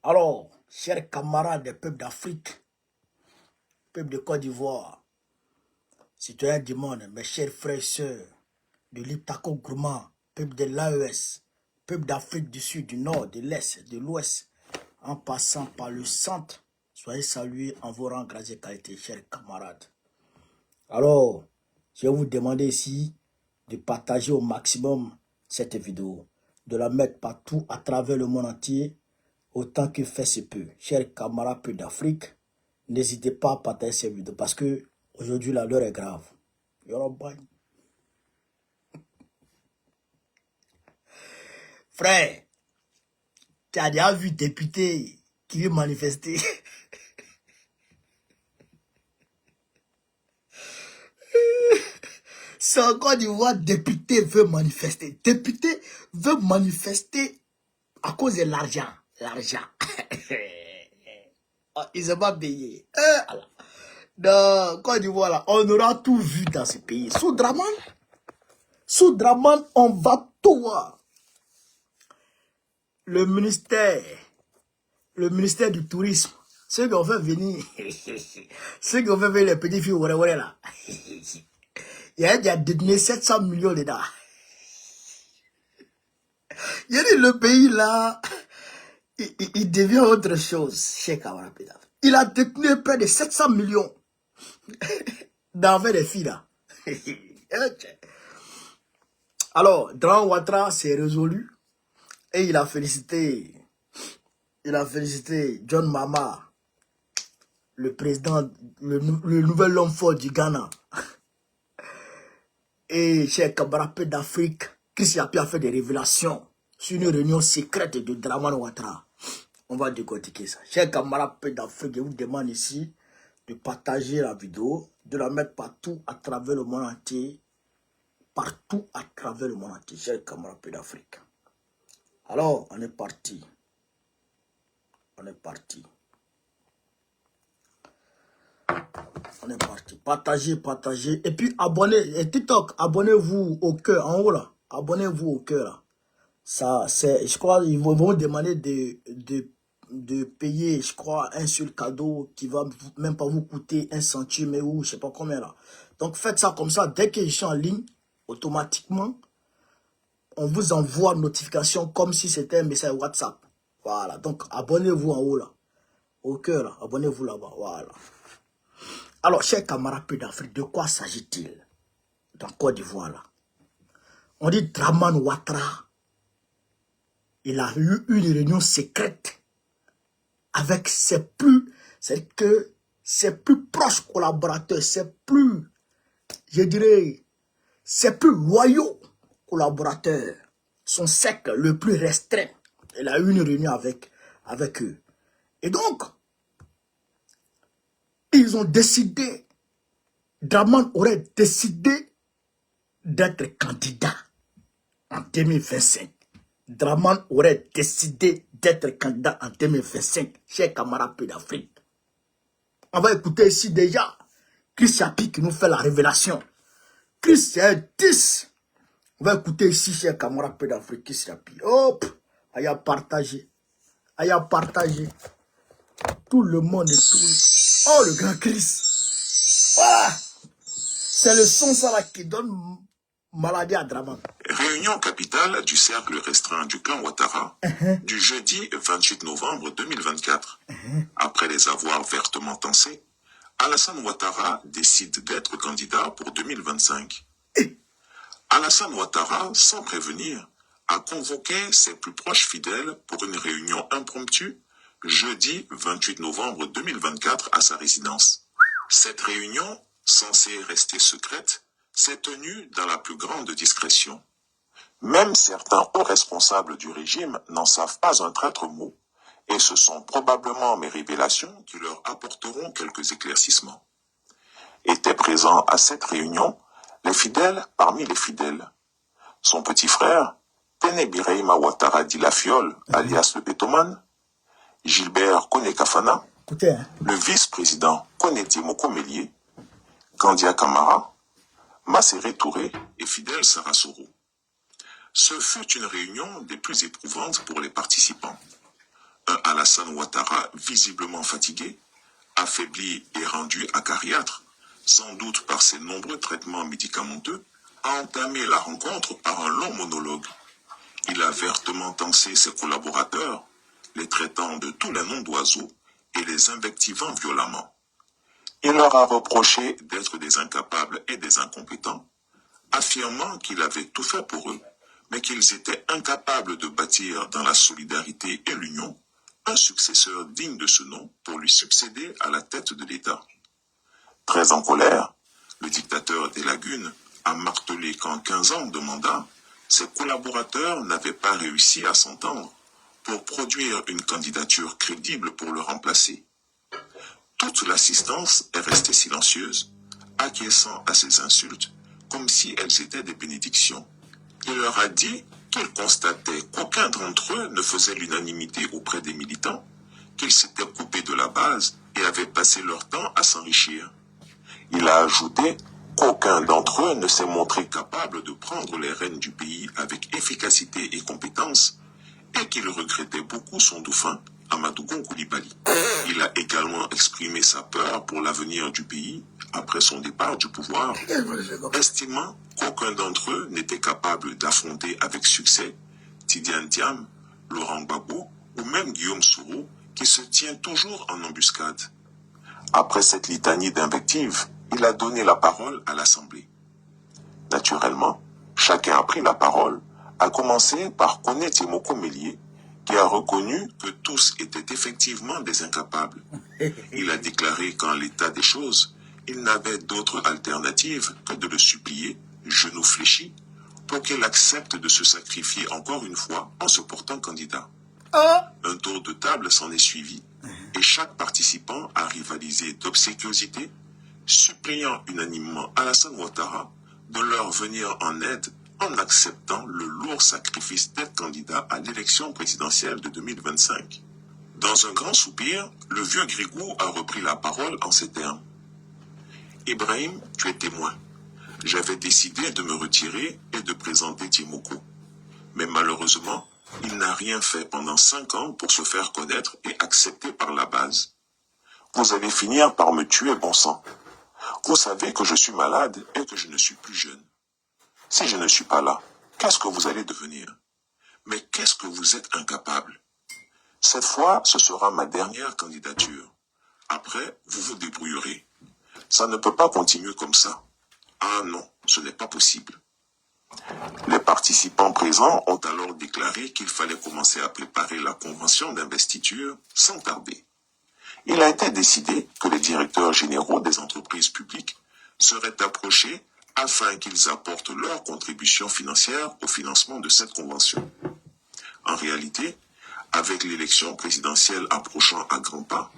Alors, chers camarades des peuples d'Afrique, peuple de Côte d'Ivoire, citoyens du monde, mes chers frères et sœurs, de l'Iptako Gourmand, peuple de l'AES, peuple d'Afrique du Sud, du Nord, de l'Est, de l'Ouest, en passant par le centre, soyez salués en vos rangs, grâce et qualité, chers camarades. Alors, je vais vous demander ici de partager au maximum cette vidéo, de la mettre partout à travers le monde entier, autant que fait se peut. Chers camarades peu d'Afrique, n'hésitez pas à partager cette vidéo parce que aujourd'hui la l'heure est grave. Frère, tu as déjà vu député qui veut manifester. C'est encore du voir député veut manifester. Député veut manifester à cause de l'argent. L'argent. Ils ne sont pas payés. Dans Côte d'Ivoire, là, on aura tout vu dans ce pays. Sous Draman, on va tout voir. Le ministère du tourisme, ceux qui ont fait venir, ceux qui ont fait venir les petits filles, là. Il a détenu 700 millions dedans. Il a dit le pays là, il devient autre chose, chez Kamara. Il a détenu près de 700 millions d'envers les filles là. Alors, Draman Ouattara s'est résolu et il a félicité John Mahama, le président, le nouvel homme fort du Ghana. Et chez Kabarapé d'Afrique, Chris Yapi a fait des révélations sur une réunion secrète de Draman Ouattara. On va décortiquer ça. Chers camarades d'Afrique, je vous demande ici de partager la vidéo, de la mettre partout à travers le monde entier. Partout à travers le monde entier, chers camarades d'Afrique. Alors, on est parti. On est parti. On est parti. Partagez. Et puis, abonnez. Et TikTok, abonnez-vous au cœur, en haut là. Abonnez-vous au cœur là. Ça, c'est, je crois, ils vont vous demander de payer, je crois, un seul cadeau qui va même pas vous coûter 1 centime ou je sais pas combien là. Donc, faites ça comme ça. Dès que je suis en ligne, automatiquement, on vous envoie une notification comme si c'était un message WhatsApp. Voilà. Donc, abonnez-vous en haut là. Au cœur là. Abonnez-vous là-bas. Voilà. Alors, chers camarades d'Afrique, de quoi s'agit-il dans Côte d'Ivoire là? On dit Draman Ouattara. Il a eu une réunion secrète avec ses plus proches collaborateurs, ses plus loyaux collaborateurs, son cercle le plus restreint. Il a eu une réunion avec eux. Et donc, ils ont décidé, Draman aurait décidé d'être candidat en 2025. Draman aurait décidé d'être candidat en 2025, chers camarades d'Afrique. On va écouter ici déjà Chris Yapi qui nous fait la révélation. Chris, c'est un 10. On va écouter ici, chers camarades d'Afrique, Chris Yapi. Hop, aïe à partager. Aïe à partager. Tout le monde est tout. Oh, le grand Chris. Ah, c'est le son ça là qui donne maladie à Draman. Réunion capitale du cercle restreint du clan Ouattara du jeudi 28 novembre 2024. Après les avoir vertement tensés, Alassane Ouattara décide d'être candidat pour 2025. Alassane Ouattara, sans prévenir, a convoqué ses plus proches fidèles pour une réunion impromptue jeudi 28 novembre 2024 à sa résidence. Cette réunion, censée rester secrète, s'est tenue dans la plus grande discrétion. Même certains hauts responsables du régime n'en savent pas un traître mot, et ce sont probablement mes révélations qui leur apporteront quelques éclaircissements. Étaient présents à cette réunion les fidèles parmi les fidèles. Son petit frère, Tene Birahima Ouattara dit la Fiole, alias le Bétoman, Gilbert Kone-Kafana, le vice-président Koneti Mokomélié, Kandia Kamara, Masséré Touré et Fidèle Sarasoro. Ce fut une réunion des plus éprouvantes pour les participants. Un Alassane Alassane Ouattara, visiblement fatigué, affaibli et rendu acariâtre, sans doute par ses nombreux traitements médicamenteux, a entamé la rencontre par un long monologue. Il a vertement tensé ses collaborateurs, les traitant de tous les noms d'oiseaux et les invectivant violemment. Il leur a reproché d'être des incapables et des incompétents, affirmant qu'il avait tout fait pour eux, mais qu'ils étaient incapables de bâtir dans la solidarité et l'union un successeur digne de ce nom pour lui succéder à la tête de l'État. Très en colère, le dictateur des lagunes a martelé qu'en 15 ans de mandat, ses collaborateurs n'avaient pas réussi à s'entendre pour produire une candidature crédible pour le remplacer. Toute l'assistance est restée silencieuse, acquiesçant à ces insultes comme si elles étaient des bénédictions. Il leur a dit qu'il constatait qu'aucun d'entre eux ne faisait l'unanimité auprès des militants, qu'ils s'étaient coupés de la base et avaient passé leur temps à s'enrichir. Il a ajouté qu'aucun d'entre eux ne s'est montré capable de prendre les rênes du pays avec efficacité et compétence, et qu'il regrettait beaucoup son dauphin, Amadou Gon Coulibaly. Il a également exprimé sa peur pour l'avenir du pays après son départ du pouvoir, estimant qu'aucun d'entre eux n'était capable d'affronter avec succès Tidiane Thiam, Laurent Gbagbo ou même Guillaume Soro, qui se tient toujours en embuscade. Après cette litanie d'invectives, il a donné la parole à l'Assemblée. Naturellement, chacun a pris la parole, à commencer par Koné Tiemoko Mélié, qui a reconnu que tous étaient effectivement des incapables. Il a déclaré qu'en l'état des choses, il n'avait d'autre alternative que de le supplier, genoux fléchis, pour qu'il accepte de se sacrifier encore une fois en se portant candidat. Un tour de table s'en est suivi, et chaque participant a rivalisé d'obséquiosité, suppliant unanimement Alassane Ouattara de leur venir en aide en acceptant le lourd sacrifice d'être candidat à l'élection présidentielle de 2025. Dans un grand soupir, le vieux Grigou a repris la parole en ces termes. « Ibrahim, tu es témoin. J'avais décidé de me retirer et de présenter Tiemoko. Mais malheureusement, il n'a rien fait pendant 5 ans pour se faire connaître et accepter par la base. Vous allez finir par me tuer, bon sang. Vous savez que je suis malade et que je ne suis plus jeune. Si je ne suis pas là, qu'est-ce que vous allez devenir? Mais qu'est-ce que vous êtes incapable? Cette fois, ce sera ma dernière candidature. Après, vous vous débrouillerez. Ça ne peut pas continuer comme ça. Ah non, ce n'est pas possible. » Les participants présents ont alors déclaré qu'il fallait commencer à préparer la convention d'investiture sans tarder. Il a été décidé que les directeurs généraux des entreprises publiques seraient approchés afin qu'ils apportent leur contribution financière au financement de cette convention. En réalité, avec l'élection présidentielle approchant à grands pas,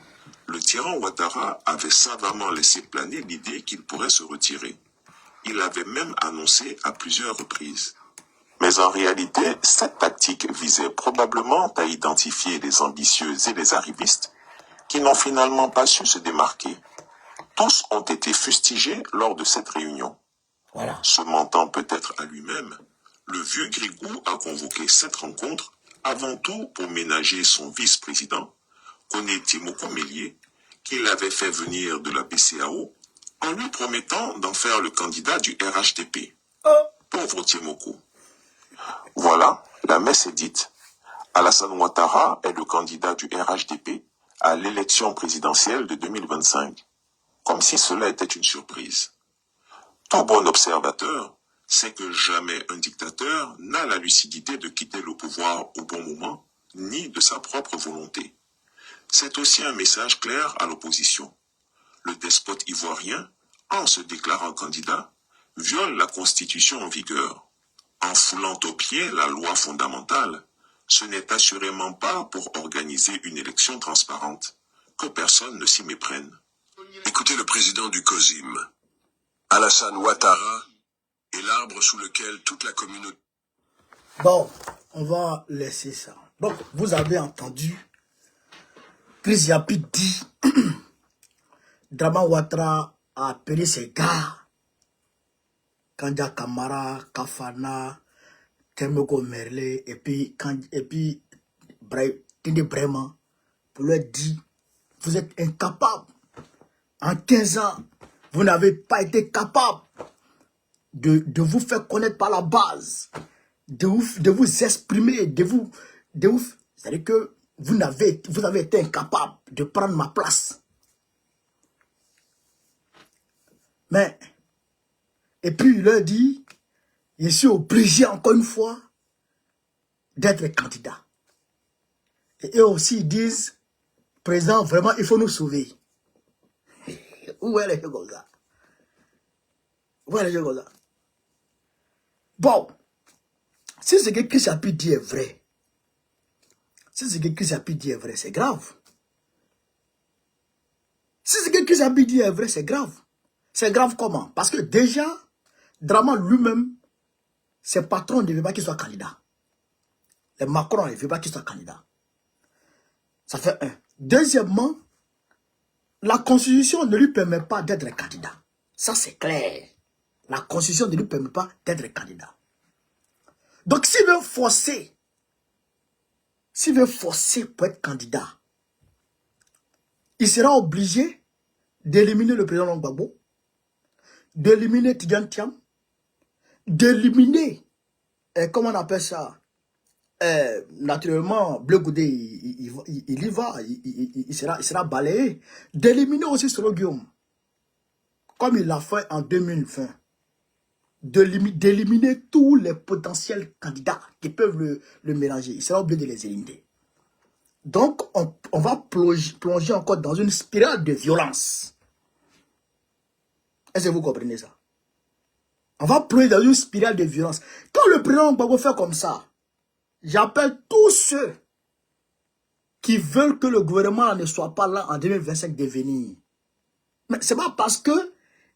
le tyran Ouattara avait savamment laissé planer l'idée qu'il pourrait se retirer. Il l'avait même annoncé à plusieurs reprises. Mais en réalité, cette tactique visait probablement à identifier les ambitieux et les arrivistes qui n'ont finalement pas su se démarquer. Tous ont été fustigés lors de cette réunion. Voilà. Se mentant peut-être à lui-même, le vieux Grigou a convoqué cette rencontre avant tout pour ménager son vice-président, Koné Tiemoko Mélié, qu'il avait fait venir de la BCEAO en lui promettant d'en faire le candidat du RHDP. Pauvre Tiemoko. Voilà, la messe est dite. Alassane Ouattara est le candidat du RHDP à l'élection présidentielle de 2025. Comme si cela était une surprise. Tout bon observateur sait que jamais un dictateur n'a la lucidité de quitter le pouvoir au bon moment, ni de sa propre volonté. C'est aussi un message clair à l'opposition. Le despote ivoirien, en se déclarant candidat, viole la constitution en vigueur. En foulant aux pieds la loi fondamentale, ce n'est assurément pas pour organiser une élection transparente. Que personne ne s'y méprenne. Écoutez le président du COSIM. Alassane Ouattara est l'arbre sous lequel toute la communauté... Bon, on va laisser ça. Donc, vous avez entendu Chris Yapi dit Draman Ouattara a appelé ses gars Kanja Kamara, Kafana, Temoko Merle et puis Tinde Breman pour leur dire, vous êtes incapables. En 15 ans, vous n'avez pas été capable de vous faire connaître par la base, de vous exprimer, c'est-à-dire que vous avez été incapable de prendre ma place. Mais, et puis il leur dit, je suis obligé encore une fois d'être candidat. Et eux aussi ils disent, président, vraiment, il faut nous sauver. Où est les gens comme ça? Où est les gens comme ça? Bon, si ce que Christ a pu dire est vrai, si ce que Christ a pu dire est vrai, c'est grave. Si ce que Christ a pu dire est vrai, c'est grave. C'est grave comment? Parce que déjà, Draman lui-même, ses patrons ne veulent pas qu'il soit candidat. Les Macron ne veulent pas qu'il soit candidat. Ça fait un. Deuxièmement, la Constitution ne lui permet pas d'être candidat. Ça, c'est clair. La Constitution ne lui permet pas d'être candidat. Donc, s'il veut forcer pour être candidat, il sera obligé d'éliminer le président Gbagbo, d'éliminer Tidjane Thiam, d'éliminer, comment on appelle ça, naturellement, Bleu Goudé, il y va, il sera balayé, d'éliminer aussi Soro Guillaume, comme il l'a fait en 2020, d'éliminer tous les potentiels candidats qui peuvent le mélanger. Il sera obligé de les éliminer. Donc, on va plonger encore dans une spirale de violence. Est-ce que vous comprenez ça? On va plonger dans une spirale de violence. Quand le président Gbagbo fait comme ça, j'appelle tous ceux qui veulent que le gouvernement ne soit pas là en 2025 de venir. Mais c'est pas parce que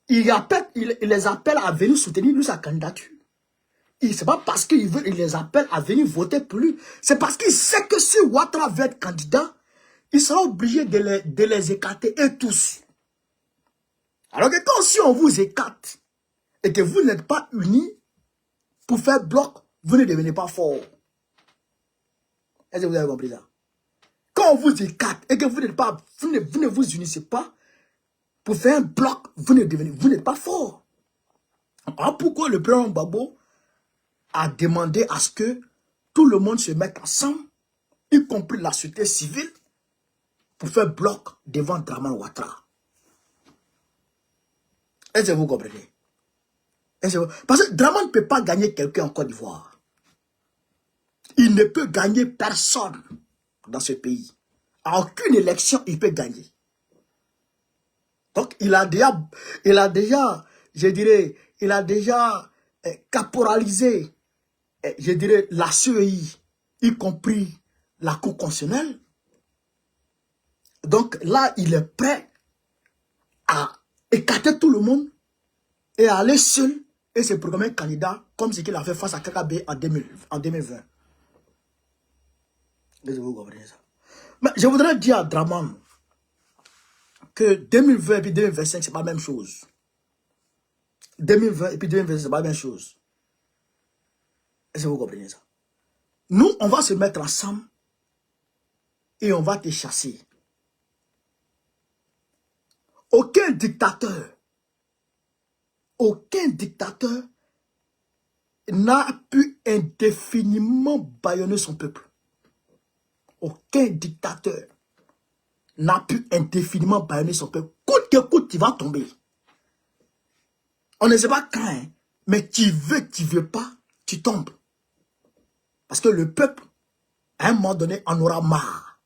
il les appelle à venir soutenir lui sa candidature. C'est pas parce qu'il les appelle à venir voter pour lui. C'est parce qu'il sait que si Ouattara veut être candidat, il sera obligé de les écarter eux tous. Alors que quand si on vous écarte et que vous n'êtes pas unis pour faire bloc, vous ne devenez pas fort. Est-ce que vous avez compris ça? Quand on vous écarte et que vous ne vous unissez pas pour faire un bloc, vous n'êtes pas fort. Alors pourquoi le président Gbagbo a demandé à ce que tout le monde se mette ensemble, y compris la société civile, pour faire bloc devant Draman Ouattara? Est-ce que vous comprenez? Parce que Draman ne peut pas gagner quelqu'un en Côte d'Ivoire. Il ne peut gagner personne dans ce pays. À aucune élection, il peut gagner. Donc, il a déjà, je dirais, caporalisé, je dirais, la CEI, y compris la Cour constitutionnelle. Donc, là, il est prêt à écarter tout le monde et à aller seul et se programmer candidat comme ce qu'il a fait face à KKB en 2020. Vous comprenez ça? Mais je voudrais dire à Draman que 2020 et puis 2025, c'est pas la même chose. 2020 et puis 2025, c'est pas la même chose. Est-ce que vous comprenez ça? Nous, on va se mettre ensemble et on va te chasser. Aucun dictateur n'a pu indéfiniment bâillonner son peuple. Aucun dictateur n'a pu indéfiniment bâillonner son peuple. Coûte que coûte, tu vas tomber. On ne sait pas quand, hein, mais tu veux pas, tu tombes. Parce que le peuple, à un moment donné, en aura marre.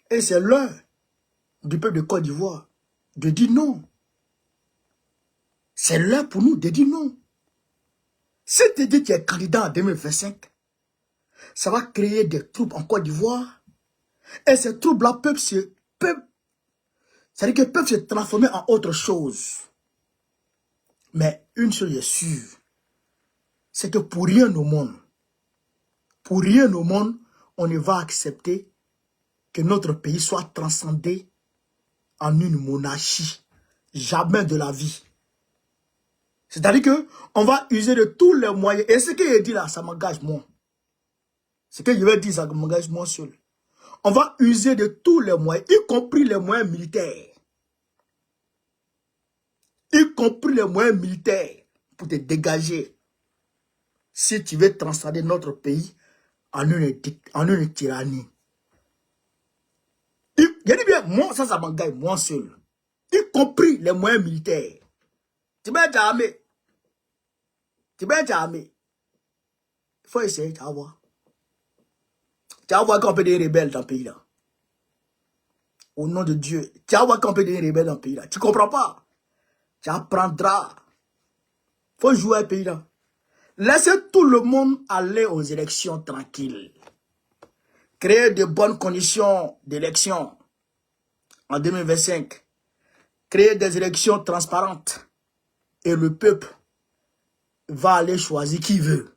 Et c'est l'heure du peuple de Côte d'Ivoire de dire non. C'est l'heure pour nous de dire non. Si tu dis que tu es candidat en 2025, ça va créer des troubles en Côte d'Ivoire. Et ces troubles-là peuvent se transformer en autre chose. Mais une chose est sûre, c'est que pour rien au monde, on ne va accepter que notre pays soit transcendé en une monarchie. Jamais de la vie. C'est-à-dire que on va user de tous les moyens. Et ce qu'il dit là, ça m'engage moi. Ce que je vais dire, ça m'engage moi seul. On va user de tous les moyens, y compris les moyens militaires. Y compris les moyens militaires pour te dégager. Si tu veux transformer notre pays en une tyrannie. Je dis bien, moi, ça m'engage, moi seul. Y compris les moyens militaires. Tu vas être armé. Tu vas être armé. Il faut essayer, tu vas voir. Tu vas voir qu'on peut devenir rebelle dans le pays là. Au nom de Dieu. Tu vas voir qu'on peut devenir rebelle dans le pays là. Tu ne comprends pas. Tu apprendras. Il faut jouer à un pays là. Laissez tout le monde aller aux élections tranquilles. Créer de bonnes conditions d'élection en 2025. Créer des élections transparentes. Et le peuple va aller choisir qui veut.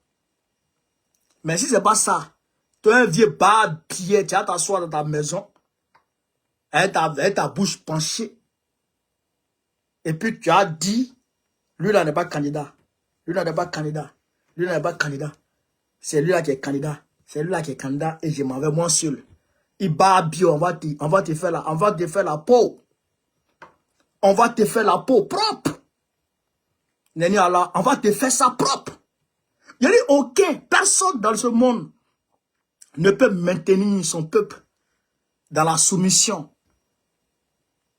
Mais si ce n'est pas ça, tu es un vieux barbier, tu vas t'asseoir dans ta maison, avec ta bouche penchée, et puis tu as dit, lui là n'est pas candidat, lui là n'est pas candidat, lui là n'est pas candidat, c'est lui là qui est candidat, c'est lui là qui est candidat, et je m'en vais moi seul. Il barbier, on va te faire la peau. On va te faire la peau propre. Neni Allah, on va te faire ça propre. Il n'y a aucun, personne dans ce monde ne peut maintenir son peuple dans la soumission,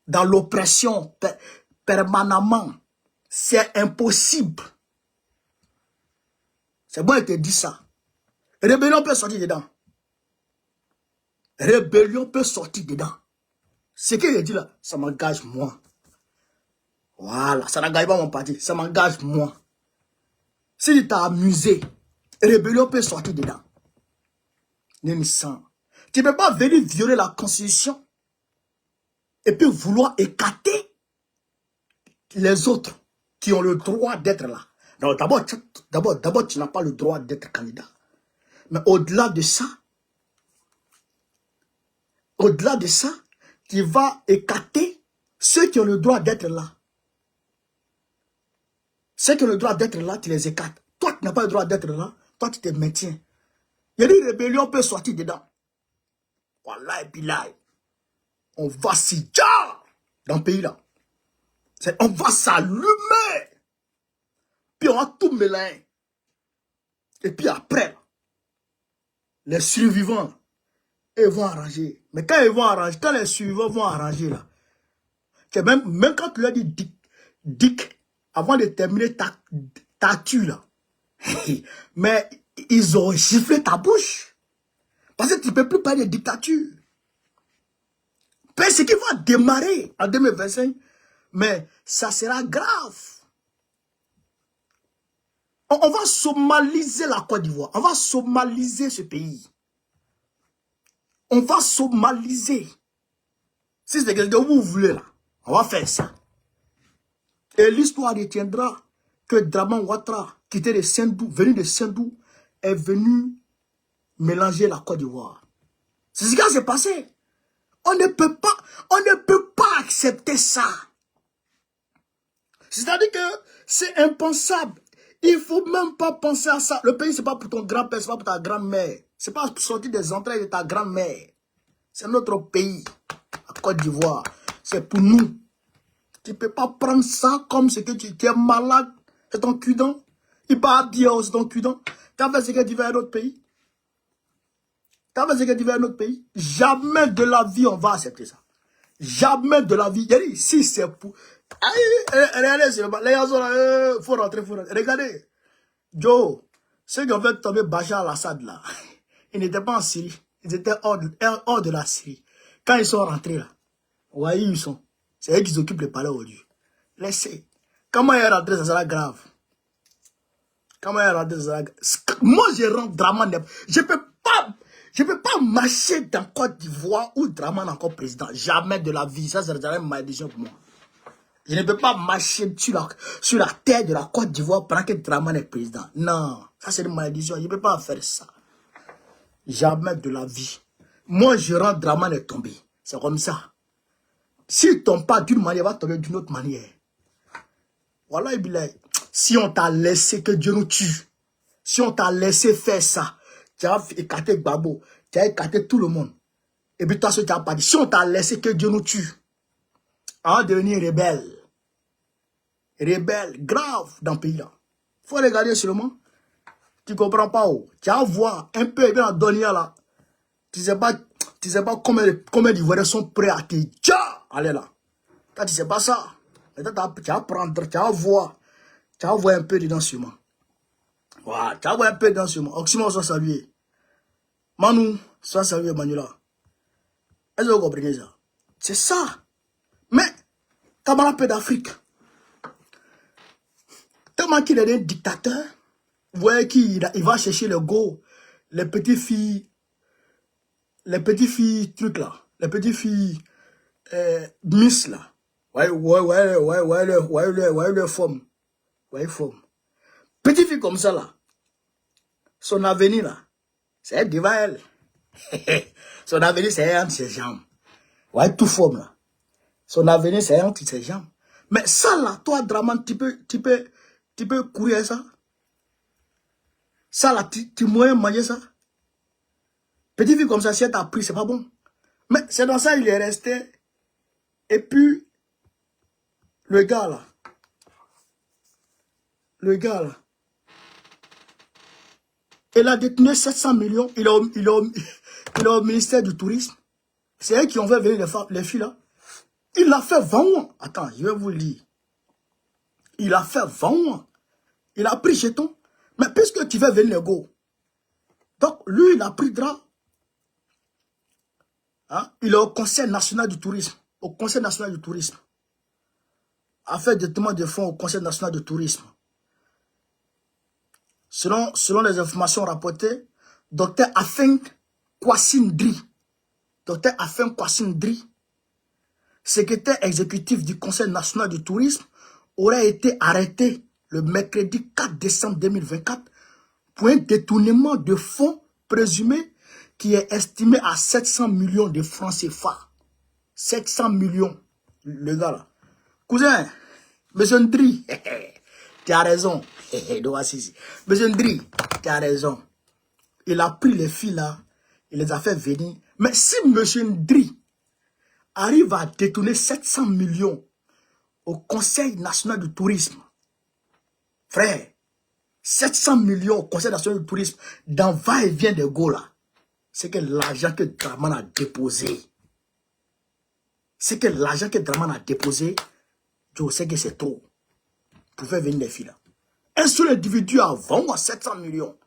dans l'oppression permanemment. C'est impossible. C'est bon, il te dit ça. Rébellion peut sortir dedans. Rébellion peut sortir dedans. Ce qu'il dit là, ça m'engage moi. Voilà, ça n'engage pas mon parti, ça m'engage moi. Si tu t'as amusé, rébellion peut sortir dedans. Némissan. Tu ne peux pas venir violer la constitution et puis vouloir écarter les autres qui ont le droit d'être là. D'abord, tu n'as pas le droit d'être candidat. Mais au-delà de ça, tu vas écarter ceux qui ont le droit d'être là. Ceux qui ont le droit d'être là, tu les écartes. Toi, tu n'as pas le droit d'être là. Toi, tu te maintiens. Il y a des rébellions peut sortir dedans. Voilà, et puis là, on va s'y dire dans le pays là. On va s'allumer. Puis on va tout mélanger. Et puis après, les survivants, ils vont arranger. Mais quand ils vont arranger, quand les survivants vont arranger là, même quand tu leur dis dick, avant de terminer ta tue là, mais ils ont giflé ta bouche. Parce que tu ne peux plus parler de dictature. Ce qui va démarrer en 2025, mais ça sera grave. On va somaliser la Côte d'Ivoire. On va somaliser ce pays. On va somaliser. Si c'est quelque chose que vous voulez là, on va faire ça. Et l'histoire retiendra que Draman Ouattara, qui était venu de Saint-Dou, est venu mélanger la Côte d'Ivoire. C'est ce qui s'est passé. On ne peut pas accepter ça. C'est-à-dire que c'est impensable. Il ne faut même pas penser à ça. Le pays, ce n'est pas pour ton grand-père, ce n'est pas pour ta grand-mère. Ce n'est pas pour sortir des entrailles de ta grand-mère. C'est notre pays, la Côte d'Ivoire. C'est pour nous. Tu ne peux pas prendre ça comme ce que tu es malade. C'est ton cudon. Il va bien, c'est ton cudon. Tu as fait ce que tu veux à un autre pays. Jamais de la vie, on va accepter ça. Jamais de la vie. Si c'est pour... Regardez, les gars, faut rentrer. Regardez. Joe, ceux qui ont fait tomber Bachar al-Assad là, ils n'étaient pas en Syrie. Ils étaient hors de la Syrie. Quand ils sont rentrés là, voyez où ils sont. C'est eux qui s'occupent le palais aujourd'hui. Laissez. Comment ils sont rentrés, ça sera grave. Moi, je rentre Draman. Je peux pas marcher dans Côte d'Ivoire où Draman est encore président. Jamais de la vie. Ça serait une malédiction pour moi. Je ne peux pas marcher sur la terre de la Côte d'Ivoire pendant que Draman est président. Non, ça c'est une malédiction. Je ne peux pas faire ça. Jamais de la vie. Moi, je rentre, Draman est tombé. C'est comme ça. S'il ne tombe pas d'une manière, il va tomber d'une autre manière. Voilà, si on t'a laissé que Dieu nous tue, si on t'a laissé faire ça, tu as écarté Gbagbo, tu as écarté tout le monde. Et puis toi, ce que tu n'as pas dit. Si on t'a laissé que Dieu nous tue, on va devenir rebelle. Rebelle, grave dans le pays là. Il faut regarder seulement. Tu ne comprends pas où. Tu vas voir un peu bien la donner là. Tu ne sais pas combien d'Ivoiriens sont prêts à te dire. Allez là. Quand tu ne sais pas ça, tu vas prendre, tu vas voir un peu dedans sûrement. Voilà, tu vas voir un peu dedans sûrement. Oxymore soit salué. Manu, soit salué Manuela. Est-ce que vous comprenez ça? C'est ça. Mais, camarade peu d'Afrique. Tellement qu'il est un dictateur, vous voyez qu'il va chercher le go, les petites filles trucs là, les petites filles miss là. Ouais, le forme. Ouais, forme. Petite fille comme ça là, son avenir là, c'est devant elle. Son avenir c'est entre ses jambes. Ouais, tout forme là. Son avenir c'est entre ses jambes. Mais ça là, toi, Draman, tu peux courir ça? Ça là, tu moyen manger ça? Petite fille comme ça, si elle t'a pris, c'est pas bon. Mais c'est dans ça il est resté. Et puis, le gars là, il a détenu 700 millions, il est au ministère du Tourisme. C'est eux qui ont fait venir les filles là. Il a fait 20 ans. Attends, je vais vous le dire. Il a fait 20 ans. Il a pris jeton. Mais puisque tu veux venir les go. Donc, lui, il a pris drap. Hein? Il est au Conseil national du tourisme. Au Conseil national du tourisme. A fait directement des fonds au Conseil national du tourisme. Selon les informations rapportées, Dr Afeng Kwasindri, secrétaire exécutif du Conseil national du tourisme, aurait été arrêté le mercredi 4 décembre 2024 pour un détournement de fonds présumé qui est estimé à 700 millions de francs CFA. 700 millions, le gars là. Cousin, monsieur Ndri, tu as raison. Monsieur Ndri, tu as raison. Il a pris les filles là, il les a fait venir. Mais si monsieur Ndri arrive à détourner 700 millions au Conseil national du tourisme, frère, 700 millions au Conseil national du tourisme, dans va-et-vient de Go là, c'est que l'argent que Draman a déposé, je sais que c'est trop pour faire venir les filles là. Un seul individu a vendu 700 millions.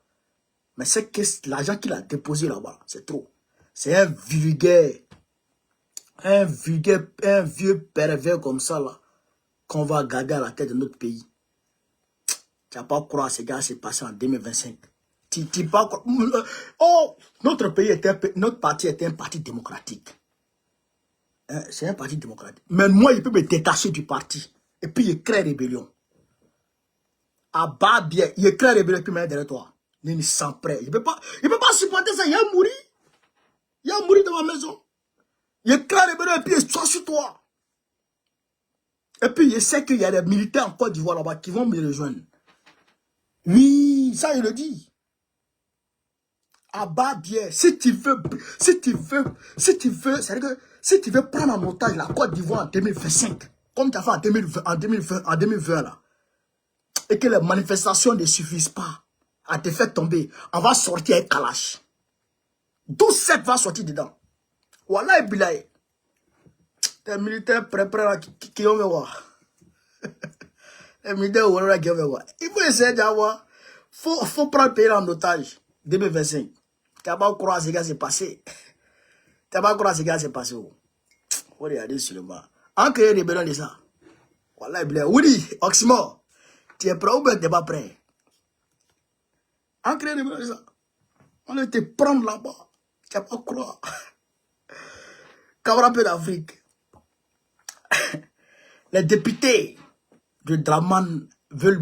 Mais c'est que l'argent qu'il a déposé là-bas, c'est trop. C'est un vieux pervers comme ça là, qu'on va garder à la tête de notre pays. Tu n'as pas croire ce gars s'est passé en 2025. Tu pas croire. Oh, notre parti était un parti démocratique. Hein, c'est un parti démocratique. Mais moi, il peut me détacher du parti. Et puis, il crée rébellion. À bas bien, il crée rébellion et puis il derrière toi. Il s'en prêt. Il ne peut pas supporter ça. Il a mouru. Il a mouru dans ma maison. Il crée rébellion et puis il soit sur toi. Et puis, il sait qu'il y a des militaires en Côte d'Ivoire là-bas qui vont me rejoindre. Oui, ça, il le dit. À bas bien, si tu veux, c'est-à-dire que si tu veux prendre en otage la Côte d'Ivoire en 2025, comme tu as fait en 2020 là, et que les manifestations ne suffisent pas à te faire tomber, on va sortir un Kalash. 12-7 va sortir dedans. Voilà, Bilaye. Les militaires prêts là qui vont me voir. Les militaires là qui vont me voir. Il faut essayer d'avoir. Faut prendre le pays en otage. 2025. Tu n'as pas croire ce qui s'est passé. Tu n'as pas croire ce qui s'est passé. Il faut regarder sur le bas. En créant des ballons de ça. Voilà, Bilaye. Oui, Oxymore. Tu es prêt ou bien tu n'es pas prêt? En créant des ballons de ça. On va te prendre là-bas. Tu n'as pas croire. Camarade d'Afrique. Les députés de Draman veulent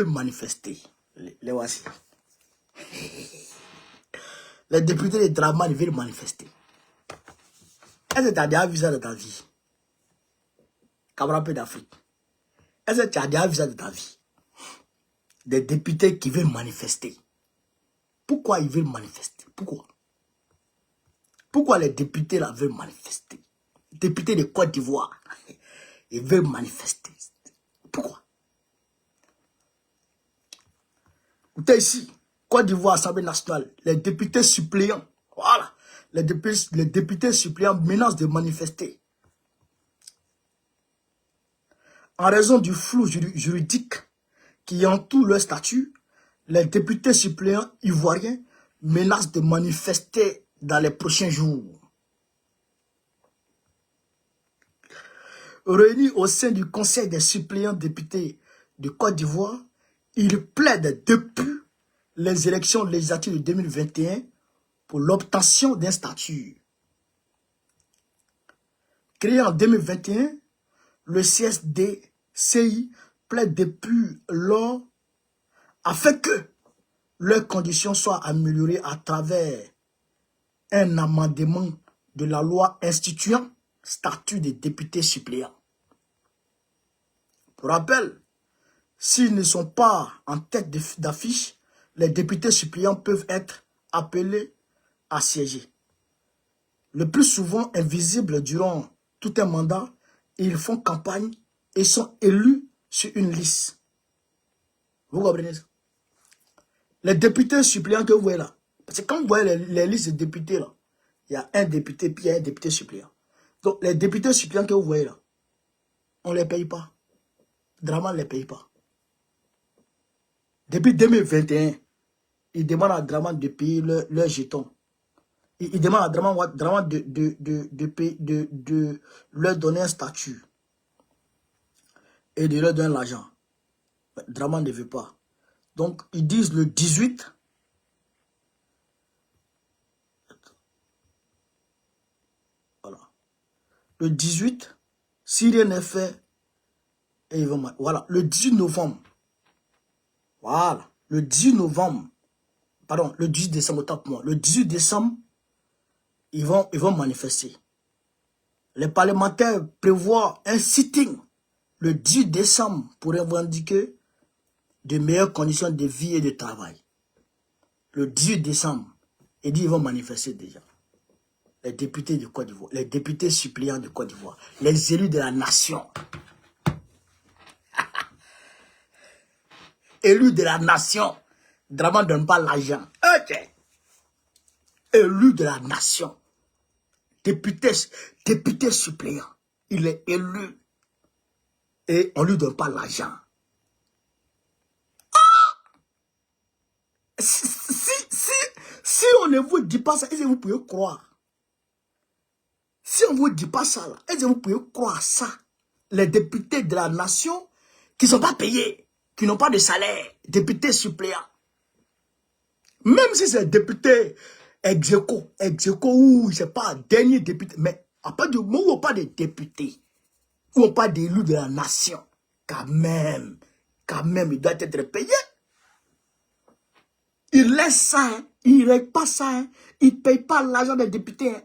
manifester. Les voici. Les députés de Draman veulent manifester. Est-ce que tu as déjà vu ça de ta vie? Camarade d'Afrique. Est-ce que tu as déjà vu ça de ta vie? Des députés qui veulent manifester. Pourquoi ils veulent manifester? Pourquoi? Pourquoi les députés là veulent manifester? Les députés de Côte d'Ivoire, ils veulent manifester. Pourquoi? Écoutez ici, Côte d'Ivoire, Assemblée nationale, les députés suppléants, voilà, les députés suppléants menacent de manifester. En raison du flou juridique qui entoure leur statut, les députés suppléants ivoiriens menacent de manifester dans les prochains jours. Réunis au sein du Conseil des suppléants députés de Côte d'Ivoire, ils plaident depuis les élections législatives de 2021 pour l'obtention d'un statut. Créé en 2021, le CSDCI plaide depuis lors afin que leurs conditions soient améliorées à travers un amendement de la loi instituant statut des députés suppléants. Pour rappel, s'ils ne sont pas en tête d'affiche, les députés suppléants peuvent être appelés à siéger. Le plus souvent invisibles durant tout un mandat, ils font campagne et sont élus sur une liste. Vous comprenez ça? Les députés suppléants que vous voyez là, parce que quand vous voyez les listes de députés là, il y a un député puis il y a un député suppléant. Donc les députés suppléants que vous voyez là, on ne les paye pas. Draman ne les paye pas. Depuis 2021, ils demandent à Draman de payer leur jeton. Ils demandent à Draman de leur donner un statut et de leur donner l'argent. Draman ne veut pas. Donc, ils disent le 18. Voilà. Le 18, si rien n'est fait, et ils vont... Voilà. Le 18 novembre. Voilà. Le 18 novembre. Pardon, le 18 décembre, autant pour moi. Le 18 décembre, ils vont manifester. Les parlementaires prévoient un sitting le 18 décembre pour revendiquer de meilleures conditions de vie et de travail. Le 18 décembre, ils disent qu'ils vont manifester déjà. Les députés de Côte d'Ivoire, les députés suppléants de Côte d'Ivoire, les élus de la nation. Élus de la nation. Draman ne donne pas l'argent. Ok. Élus de la nation. Député suppléant. Il est élu. Et on ne lui donne pas l'argent. Si on ne vous dit pas ça, est-ce que vous pouvez croire? Si on ne vous dit pas ça, est-ce que vous pouvez croire ça? Les députés de la nation qui ne sont pas payés, qui n'ont pas de salaire, députés suppléants. Même si c'est député ex-aequo ou je sais pas, dernier député, mais à part du moment où on parle de députés, où on parle d'élus de la nation, quand même, il doit être payé. Il laisse ça, hein. Il ne règle pas ça, hein. Il ne paye pas l'argent des députés. Hein.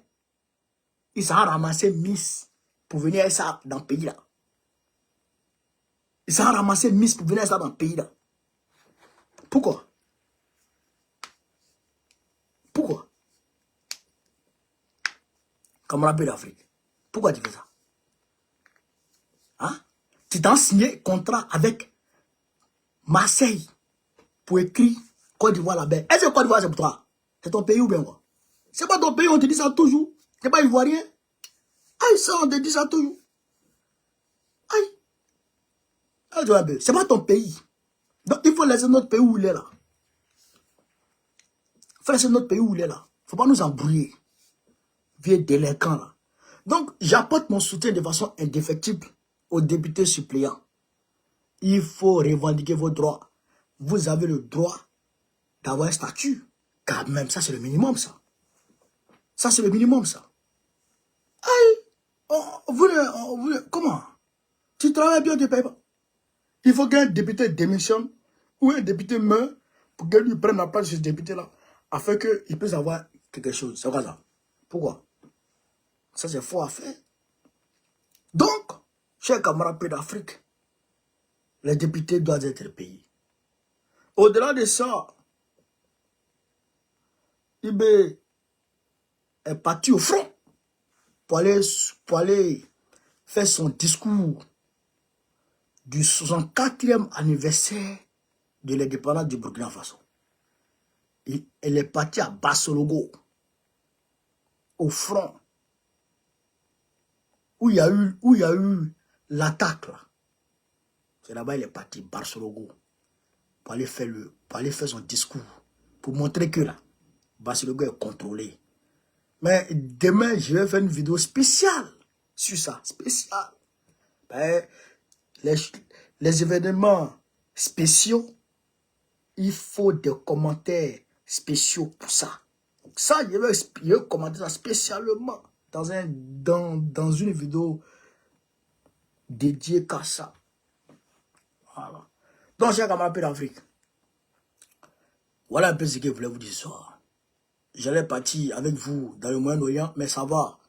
Il s'en a ramassé Miss pour venir ça dans le pays là. Il s'en a ramassé Miss pour venir ça dans le pays là. Pourquoi? Pourquoi? Camarade d'Afrique. Pourquoi tu fais ça? Hein? Tu t'as signé contrat avec Marseille pour écrire Côte d'Ivoire là-bas. Est-ce que Côte d'Ivoire c'est pour toi? C'est ton pays ou bien quoi? C'est pas ton pays, on te dit ça toujours. C'est pas ivoirien. Aïe, ça, on te dit ça toujours. Aïe. C'est pas ton pays. Donc il faut laisser notre pays où il est là. Il faut laisser notre pays où il est là. Il ne faut pas nous embrouiller. Vieux délinquants là. Donc j'apporte mon soutien de façon indéfectible aux députés suppléants. Il faut revendiquer vos droits. Vous avez le droit d'avoir un statut. Quand même, ça c'est le minimum ça. Ça c'est le minimum ça. Aïe. Comment? Tu travailles bien, tu ne payes pas. Il faut qu'un député démissionne ou un député meurt pour qu'il lui prenne la place de ce député-là afin qu'il puisse avoir quelque chose. C'est quoi ça? Pourquoi? Ça, c'est faux à faire. Donc, chers camarades d'Afrique, les députés doivent être payés. Au-delà de ça, est parti au front pour aller faire son discours du 64e anniversaire de l'indépendance du Burkina Faso. Elle est partie à Bassologo, au front, où il y a eu l'attaque. C'est là-bas il est parti, Bassologo, pour aller faire son discours, pour montrer que là, Bassologo est contrôlé. Mais demain, je vais faire une vidéo spéciale sur ça, spéciale. Ben, les événements spéciaux, il faut des commentaires spéciaux pour ça. Donc ça, je vais commenter ça spécialement dans une vidéo dédiée qu'à ça. Voilà. Donc, chers camarades d'Afrique, voilà un peu ce que je voulais vous dire ce soir. J'allais partir avec vous dans le Moyen-Orient, mais ça va.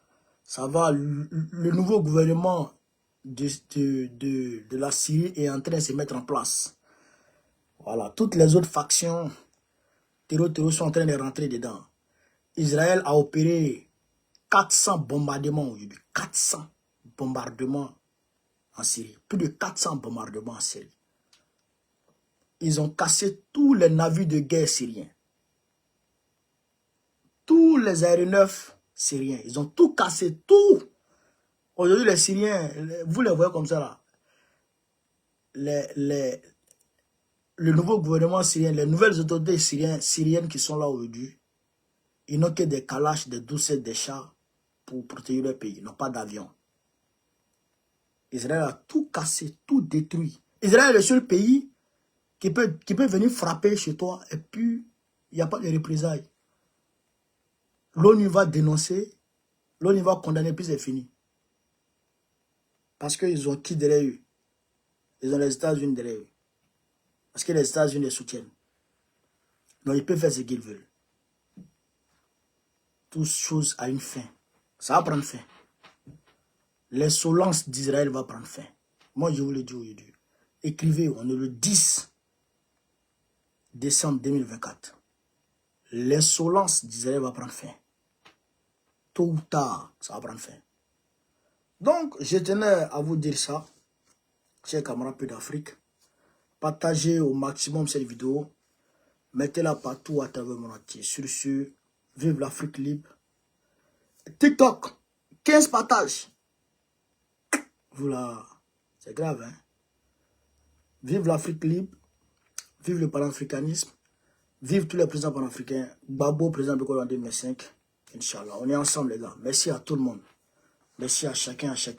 Ça va. Le nouveau gouvernement de la Syrie est en train de se mettre en place. Voilà. Toutes les autres factions terroristes sont en train de rentrer dedans. Israël a opéré 400 bombardements aujourd'hui. 400 bombardements en Syrie. Plus de 400 bombardements en Syrie. Ils ont cassé tous les navires de guerre syriens. Tous les aéronefs syriens. Ils ont tout cassé, tout. Aujourd'hui, les Syriens, vous les voyez comme ça là. Le nouveau gouvernement syrien, les nouvelles autorités syriennes qui sont là aujourd'hui, ils n'ont que des calaches, des doucettes, des chars pour protéger leur pays. Ils n'ont pas d'avion. Israël a tout cassé, tout détruit. Israël est le seul pays qui peut venir frapper chez toi et puis il n'y a pas de représailles. L'ONU va dénoncer, l'ONU va condamner, puis c'est fini. Parce qu'ils ont qui derrière eux? Ils ont les États-Unis derrière eux. Parce que les États-Unis les soutiennent. Donc ils peuvent faire ce qu'ils veulent. Toute chose a une fin. Ça va prendre fin. L'insolence d'Israël va prendre fin. Moi je vous le dis aujourd'hui. Écrivez, on est le 10 décembre 2024. L'insolence d'Israël va prendre fin. Tôt ou tard, ça va prendre fin. Donc, je tenais à vous dire ça, chers camarades d'Afrique. Partagez au maximum cette vidéo. Mettez-la partout à travers mon entier. Sur ce, vive l'Afrique libre. TikTok, 15 partages. Voilà, c'est grave, hein. Vive l'Afrique libre. Vive le panafricanisme. Vive tous les présidents panafricains. Babo, président de en 2005. Inch'Allah. On est ensemble, les gars. Merci à tout le monde. Merci à chacun, à chacun.